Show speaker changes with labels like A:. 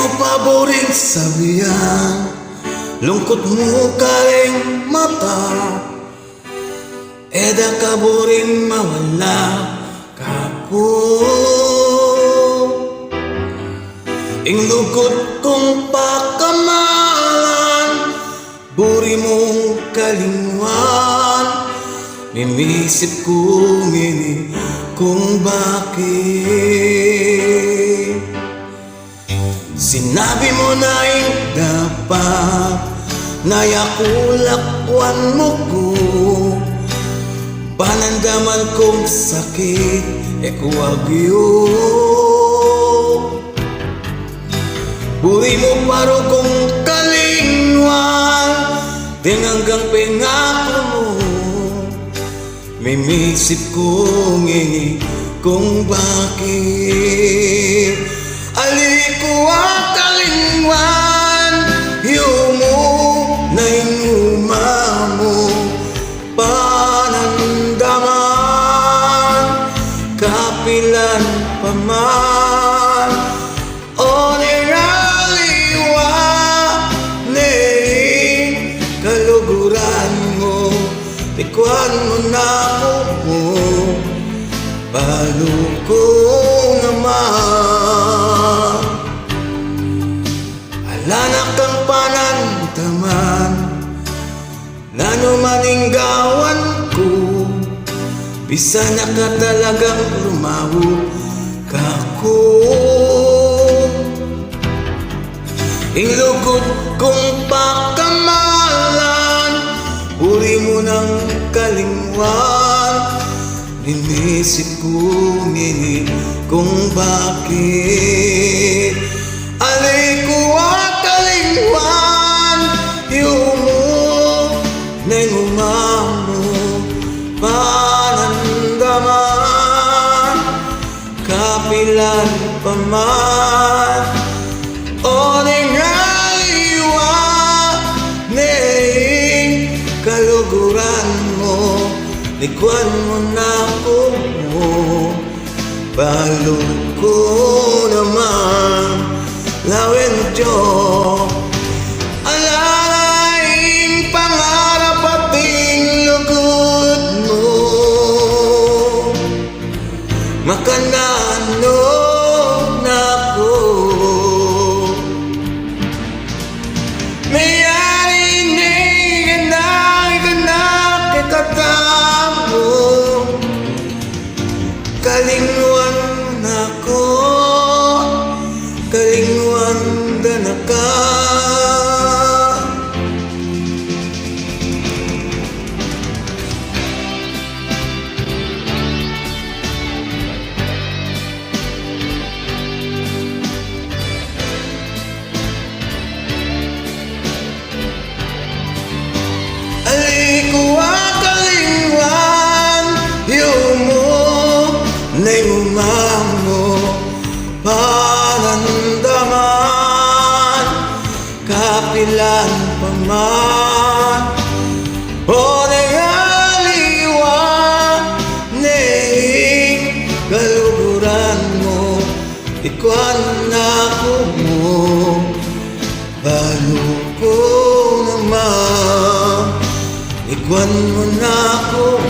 A: mo paboring sabihan, lungkot mo karing mata, eda ka boring mawala kapo. Ing lungkot kong pakamalan, buri mong kalingwan, ninisip kong ini kung bakit. Sinabi mo na dapat nayakulakwan mo ko, panandaman kong sakit ekuwagyo. Buri mo paro kong kalingwan, tinanggang pengako mo, mimisip kong ini kung bakit. Aliko ang kalingwan, yumo na inuma mo, panandaman kapilan pa man. O niraliwa ning kaluguran mo, tikwan mo na mo, paluko naman. Alana kang panandaman, nanumaninggawan ko, bisa na ka talagang lumawag kako. Inglugod kong pakamalan, buri mo ng kalingwan, ninisip kong ini kung bakit. Aliko ang kalingwan, yumo neng umamo, panandaman kapilan pa man. O ning raliwa ning kaluguran mo, likwan mo na ko mo, paluko naman. Lawin Diyo, alalaing pangarap ating lugod mo, makanano na ko. Mayari na'y ganag katamo, kalingwan na ko, kalingwan na ka. Aliko ang kalingwan, yumo na'y umamo, panandaman kapilan pa man. O nangaliwa ning kaluguran mo, ikwan na ko mo, paluko naman, ikwan mo na ko